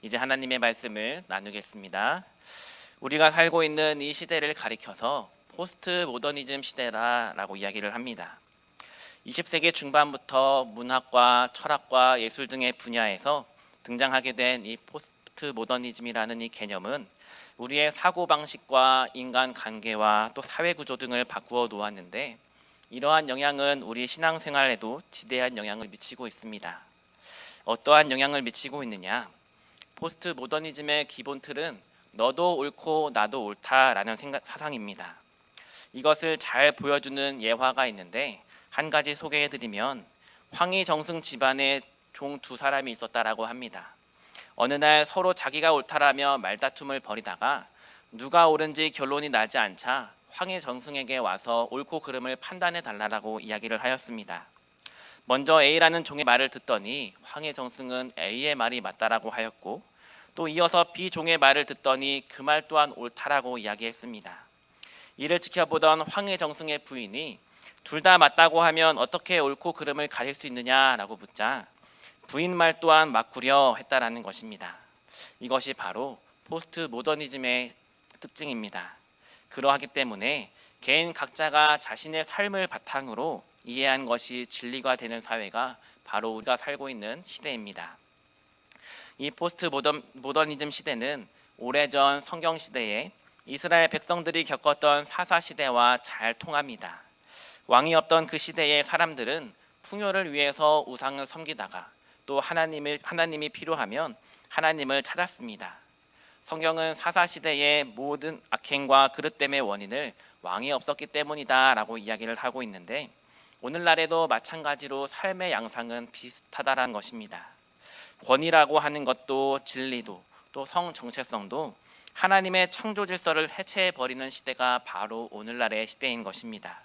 이제 하나님의 말씀을 나누겠습니다. 우리가 살고 있는 이 시대를 가리켜서 포스트 모더니즘 시대라고 이야기를 합니다. 20세기 중반부터 문학과 철학과 예술 등의 분야에서 등장하게 된 이 포스트 모더니즘이라는 이 개념은 우리의 사고방식과 인간 관계와 또 사회 구조 등을 바꾸어 놓았는데, 이러한 영향은 우리 신앙생활에도 지대한 영향을 미치고 있습니다. 어떠한 영향을 미치고 있느냐? 포스트 모더니즘의 기본 틀은 너도 옳고 나도 옳다라는 사상입니다. 이것을 잘 보여주는 예화가 있는데, 한 가지 소개해드리면 황희정승 집안에 종 두 사람이 있었다라고 합니다. 어느 날 서로 자기가 옳다라며 말다툼을 벌이다가 누가 옳은지 결론이 나지 않자 황희정승에게 와서 옳고 그름을 판단해 달라고 이야기를 하였습니다. 먼저 A라는 종의 말을 듣더니 황희정승은 A의 말이 맞다라고 하였고, 또 이어서 B 종의 말을 듣더니 그 말 또한 옳다라고 이야기했습니다. 이를 지켜보던 황희정승의 부인이 둘 다 맞다고 하면 어떻게 옳고 그름을 가릴 수 있느냐라고 묻자 부인 말 또한 맞구려 했다라는 것입니다. 이것이 바로 포스트 모더니즘의 특징입니다. 그러하기 때문에 개인 각자가 자신의 삶을 바탕으로 이해한 것이 진리가 되는 사회가 바로 우리가 살고 있는 시대입니다. 이 포스트 모더니즘 시대는 오래전 성경 시대에 이스라엘 백성들이 겪었던 사사 시대와 잘 통합니다. 왕이 없던 그 시대의 사람들은 풍요를 위해서 우상을 섬기다가 또 하나님이 필요하면 하나님을 찾았습니다. 성경은 사사 시대의 모든 악행과 그릇됨의 원인을 왕이 없었기 때문이다라고 이야기를 하고 있는데, 오늘날에도 마찬가지로 삶의 양상은 비슷하다라는 것입니다. 권위라고 하는 것도 진리도 또 성정체성도 하나님의 창조 질서를 해체해 버리는 시대가 바로 오늘날의 시대인 것입니다.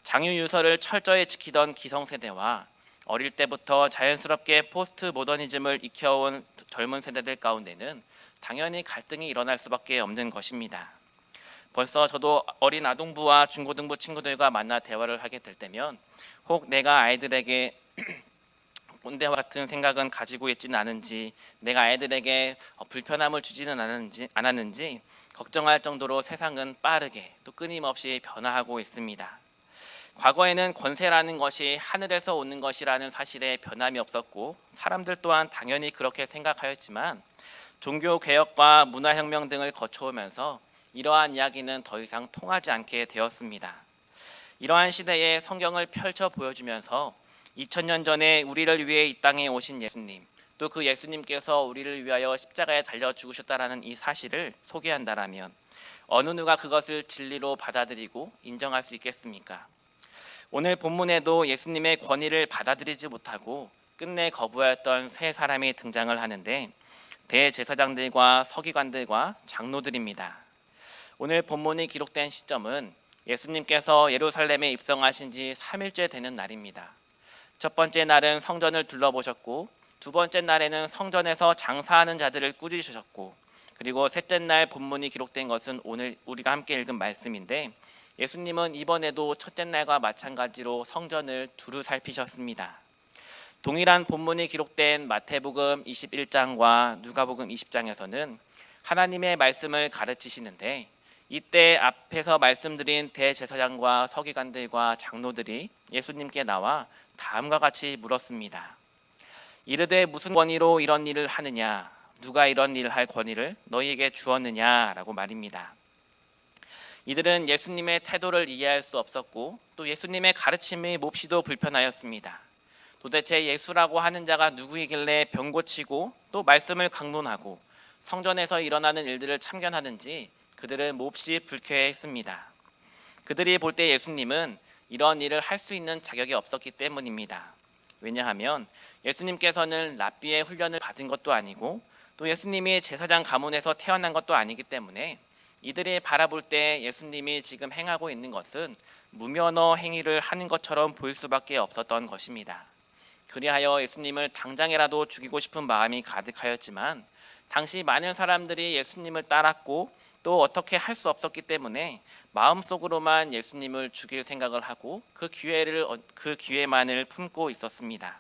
장유유서를 철저히 지키던 기성세대와 어릴 때부터 자연스럽게 포스트 모더니즘을 익혀온 젊은 세대들 가운데는 당연히 갈등이 일어날 수밖에 없는 것입니다. 벌써 저도 어린 아동부와 중고등부 친구들과 만나 대화를 하게 될 때면 혹 내가 아이들에게 꼰대와 같은 생각은 가지고 있지는 않은지, 내가 아이들에게 불편함을 주지는 않았는지 걱정할 정도로 세상은 빠르게 또 끊임없이 변화하고 있습니다. 과거에는 권세라는 것이 하늘에서 오는 것이라는 사실에 변함이 없었고, 사람들 또한 당연히 그렇게 생각하였지만 종교 개혁과 문화혁명 등을 거쳐오면서 이러한 이야기는 더 이상 통하지 않게 되었습니다. 이러한 시대에 성경을 펼쳐 보여주면서 2000년 전에 우리를 위해 이 땅에 오신 예수님, 또 그 예수님께서 우리를 위하여 십자가에 달려 죽으셨다라는 이 사실을 소개한다라면 어느 누가 그것을 진리로 받아들이고 인정할 수 있겠습니까? 오늘 본문에도 예수님의 권위를 받아들이지 못하고 끝내 거부하였던 세 사람이 등장을 하는데, 대제사장들과 서기관들과 장로들입니다. 오늘 본문이 기록된 시점은 예수님께서 예루살렘에 입성하신 지 3일째 되는 날입니다. 첫 번째 날은 성전을 둘러보셨고, 두 번째 날에는 성전에서 장사하는 자들을 꾸짖으셨고, 그리고 셋째 날 본문이 기록된 것은 오늘 우리가 함께 읽은 말씀인데, 예수님은 이번에도 첫째 날과 마찬가지로 성전을 두루 살피셨습니다. 동일한 본문이 기록된 마태복음 21장과 누가복음 20장에서는 하나님의 말씀을 가르치시는데, 이때 앞에서 말씀드린 대제사장과 서기관들과 장로들이 예수님께 나와 다음과 같이 물었습니다. 이르되 무슨 권위로 이런 일을 하느냐? 누가 이런 일을 할 권위를 너희에게 주었느냐라고 말입니다. 이들은 예수님의 태도를 이해할 수 없었고, 또 예수님의 가르침이 몹시도 불편하였습니다. 도대체 예수라고 하는 자가 누구이길래 병 고치고 또 말씀을 강론하고 성전에서 일어나는 일들을 참견하는지 그들은 몹시 불쾌했습니다. 그들이 볼 때 예수님은 이런 일을 할 수 있는 자격이 없었기 때문입니다. 왜냐하면 예수님께서는 랍비의 훈련을 받은 것도 아니고, 또 예수님이 제사장 가문에서 태어난 것도 아니기 때문에 이들이 바라볼 때 예수님이 지금 행하고 있는 것은 무면허 행위를 하는 것처럼 보일 수밖에 없었던 것입니다. 그리하여 예수님을 당장이라도 죽이고 싶은 마음이 가득하였지만, 당시 많은 사람들이 예수님을 따랐고 또 어떻게 할 수 없었기 때문에 마음속으로만 예수님을 죽일 생각을 하고 그 기회만을 품고 있었습니다.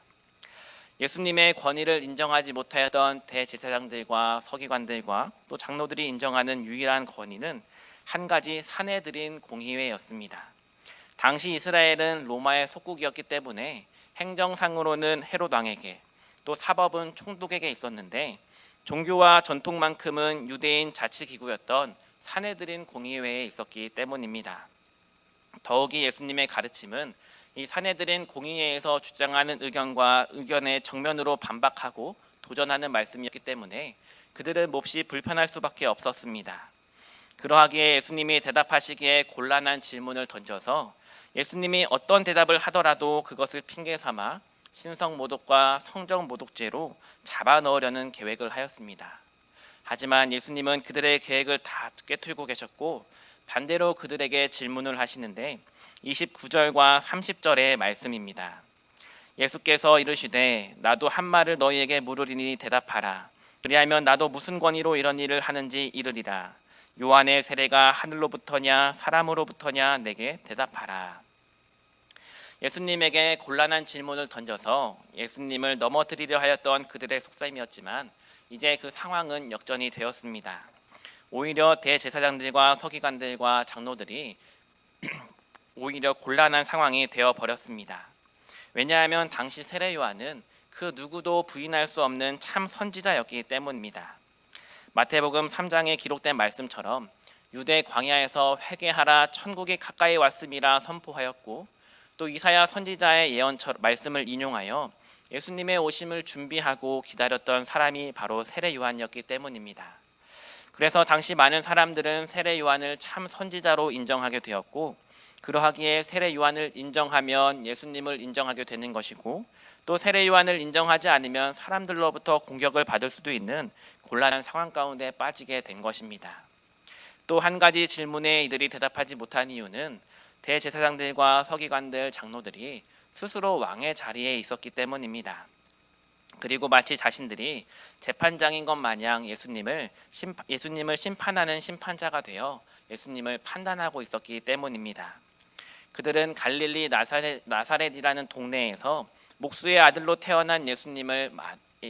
예수님의 권위를 인정하지 못하였던 대제사장들과 서기관들과 또 장로들이 인정하는 유일한 권위는 한 가지 사내들인 공의회였습니다. 당시 이스라엘은 로마의 속국이었기 때문에 행정상으로는 헤롯 왕에게 또 사법은 총독에게 있었는데 종교와 전통만큼은 유대인 자치기구였던 사내들인 공의회에 있었기 때문입니다. 더욱이 예수님의 가르침은 이 사내들인 공의회에서 주장하는 의견과 의견의 정면으로 반박하고 도전하는 말씀이었기 때문에 그들은 몹시 불편할 수밖에 없었습니다. 그러하기에 예수님이 대답하시기에 곤란한 질문을 던져서 예수님이 어떤 대답을 하더라도 그것을 핑계 삼아 신성모독과 성정모독죄로 잡아넣으려는 계획을 하였습니다. 하지만 예수님은 그들의 계획을 다 꿰뚫고 계셨고 반대로 그들에게 질문을 하시는데 29절과 30절의 말씀입니다. 예수께서 이르시되 나도 한 말을 너희에게 물으리니 대답하라. 그리하면 나도 무슨 권위로 이런 일을 하는지 이르리라. 요한의 세례가 하늘로부터냐 사람으로부터냐 내게 대답하라. 예수님에게 곤란한 질문을 던져서 예수님을 넘어뜨리려 하였던 그들의 속셈이었지만 이제 그 상황은 역전이 되었습니다. 오히려 대제사장들과 서기관들과 장로들이 오히려 곤란한 상황이 되어버렸습니다. 왜냐하면 당시 세례 요한은 그 누구도 부인할 수 없는 참 선지자였기 때문입니다. 마태복음 3장에 기록된 말씀처럼 유대 광야에서 회개하라 천국이 가까이 왔음이라 선포하였고 또 이사야 선지자의 말씀을 인용하여 예수님의 오심을 준비하고 기다렸던 사람이 바로 세례 요한이었기 때문입니다. 그래서 당시 많은 사람들은 세례 요한을 참 선지자로 인정하게 되었고 그러하기에 세례 요한을 인정하면 예수님을 인정하게 되는 것이고 또 세례 요한을 인정하지 않으면 사람들로부터 공격을 받을 수도 있는 곤란한 상황 가운데 빠지게 된 것입니다. 또 한 가지 질문에 이들이 대답하지 못한 이유는 대제사장들과 서기관들, 장로들이 스스로 왕의 자리에 있었기 때문입니다. 그리고 마치 자신들이 재판장인 것 마냥 예수님을 심판하는 심판자가 되어 예수님을 판단하고 있었기 때문입니다. 그들은 갈릴리 나사렛이라는 동네에서 목수의 아들로 태어난 예수님을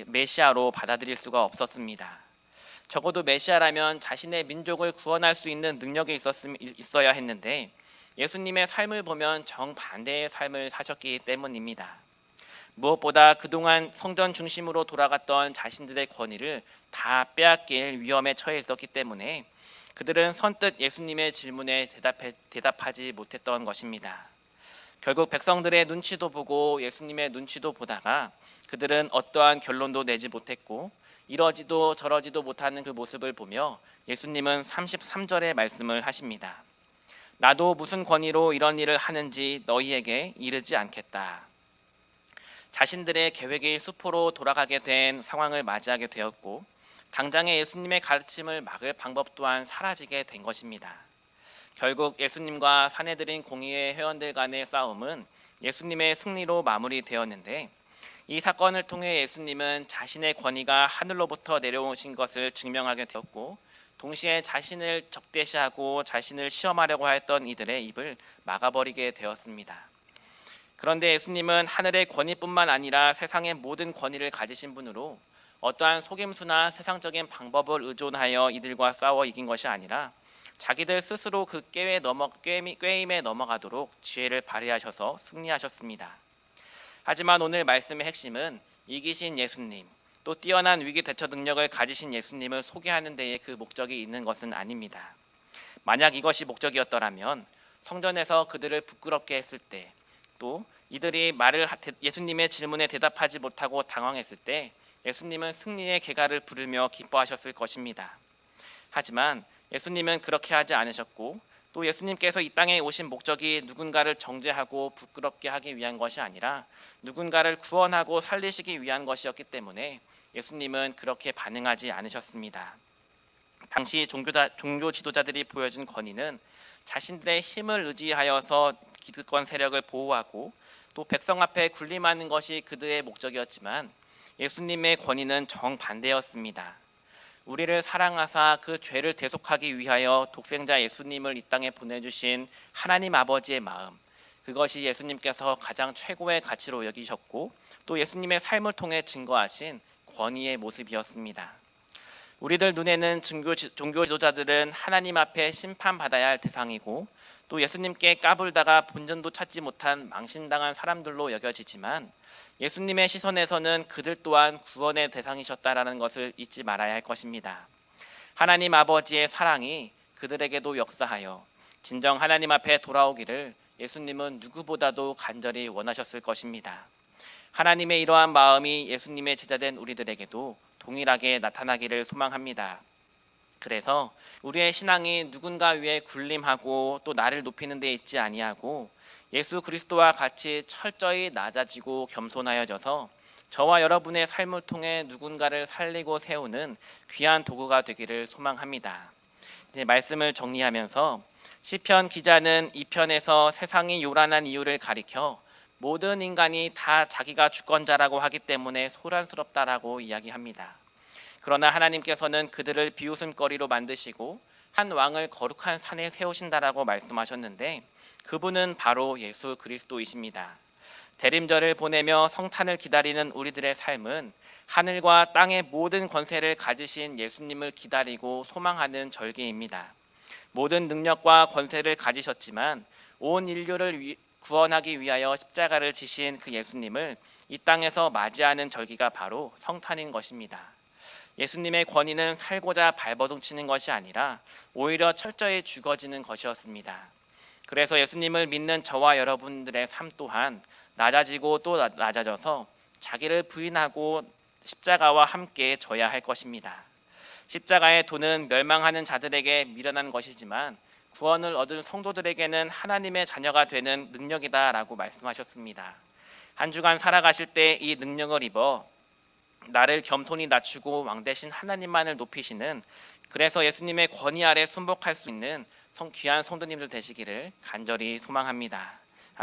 메시아로 받아들일 수가 없었습니다. 적어도 메시아라면 자신의 민족을 구원할 수 있는 능력이 있어야 했는데 예수님의 삶을 보면 정반대의 삶을 사셨기 때문입니다. 무엇보다 그동안 성전 중심으로 돌아갔던 자신들의 권위를 다 빼앗길 위험에 처해 있었기 때문에 그들은 선뜻 예수님의 질문에 대답하지 못했던 것입니다. 결국 백성들의 눈치도 보고 예수님의 눈치도 보다가 그들은 어떠한 결론도 내지 못했고 이러지도 저러지도 못하는 그 모습을 보며 예수님은 33절의 말씀을 하십니다. 나도 무슨 권위로 이런 일을 하는지 너희에게 이르지 않겠다. 자신들의 계획이 수포로 돌아가게 된 상황을 맞이하게 되었고 당장의 예수님의 가르침을 막을 방법 또한 사라지게 된 것입니다. 결국 예수님과 사내들인 공의회 회원들 간의 싸움은 예수님의 승리로 마무리되었는데 이 사건을 통해 예수님은 자신의 권위가 하늘로부터 내려오신 것을 증명하게 되었고 동시에 자신을 적대시하고 자신을 시험하려고 했던 이들의 입을 막아버리게 되었습니다. 그런데 예수님은 하늘의 권위뿐만 아니라 세상의 모든 권위를 가지신 분으로 어떠한 속임수나 세상적인 방법을 의존하여 이들과 싸워 이긴 것이 아니라 자기들 스스로 그 꾀임에 넘어가도록 지혜를 발휘하셔서 승리하셨습니다. 하지만 오늘 말씀의 핵심은 이기신 예수님, 또 뛰어난 위기 대처 능력을 가지신 예수님을 소개하는 데에 그 목적이 있는 것은 아닙니다. 만약 이것이 목적이었더라면 성전에서 그들을 부끄럽게 했을 때, 또 이들이 예수님의 질문에 대답하지 못하고 당황했을 때 예수님은 승리의 계가를 부르며 기뻐하셨을 것입니다. 하지만 예수님은 그렇게 하지 않으셨고 또 예수님께서 이 땅에 오신 목적이 누군가를 정죄하고 부끄럽게 하기 위한 것이 아니라 누군가를 구원하고 살리시기 위한 것이었기 때문에 예수님은 그렇게 반응하지 않으셨습니다. 당시 종교 지도자들이 보여준 권위는 자신들의 힘을 의지하여서 기득권 세력을 보호하고 또 백성 앞에 군림하는 것이 그들의 목적이었지만 예수님의 권위는 정반대였습니다. 우리를 사랑하사 그 죄를 대속하기 위하여 독생자 예수님을 이 땅에 보내주신 하나님 아버지의 마음, 그것이 예수님께서 가장 최고의 가치로 여기셨고 또 예수님의 삶을 통해 증거하신 권위의 모습이었습니다. 우리들 눈에는 종교 지도자들은 하나님 앞에 심판받아야 할 대상이고 또 예수님께 까불다가 본전도 찾지 못한 망신당한 사람들로 여겨지지만 예수님의 시선에서는 그들 또한 구원의 대상이셨다라는 것을 잊지 말아야 할 것입니다. 하나님 아버지의 사랑이 그들에게도 역사하여 진정 하나님 앞에 돌아오기를 예수님은 누구보다도 간절히 원하셨을 것입니다. 하나님의 이러한 마음이 예수님의 제자된 우리들에게도 동일하게 나타나기를 소망합니다. 그래서 우리의 신앙이 누군가 위에 군림하고 또 나를 높이는 데 있지 아니하고 예수 그리스도와 같이 철저히 낮아지고 겸손하여져서 저와 여러분의 삶을 통해 누군가를 살리고 세우는 귀한 도구가 되기를 소망합니다. 이제 말씀을 정리하면서 시편 기자는 이 편에서 세상이 요란한 이유를 가리켜 모든 인간이 다 자기가 주권자라고 하기 때문에 소란스럽다라고 이야기합니다. 그러나 하나님께서는 그들을 비웃음거리로 만드시고 한 왕을 거룩한 산에 세우신다라고 말씀하셨는데 그분은 바로 예수 그리스도이십니다. 대림절을 보내며 성탄을 기다리는 우리들의 삶은 하늘과 땅의 모든 권세를 가지신 예수님을 기다리고 소망하는 절기입니다. 모든 능력과 권세를 가지셨지만 온 인류를 구원하기 위하여 십자가를 지신 그 예수님을 이 땅에서 맞이하는 절기가 바로 성탄인 것입니다. 예수님의 권위는 살고자 발버둥치는 것이 아니라 오히려 철저히 죽어지는 것이었습니다. 그래서 예수님을 믿는 저와 여러분들의 삶 또한 낮아지고 또 낮아져서 자기를 부인하고 십자가와 함께 져야 할 것입니다. 십자가의 도는 멸망하는 자들에게 미련한 것이지만 구원을 얻은 성도들에게는 하나님의 자녀가 되는 능력이다라고 말씀하셨습니다. 한 주간 살아가실 때 이 능력을 입어 나를 겸손히 낮추고 왕 대신 하나님만을 높이시는 그래서 예수님의 권위 아래 순복할 수 있는 귀한 성도님들 되시기를 간절히 소망합니다.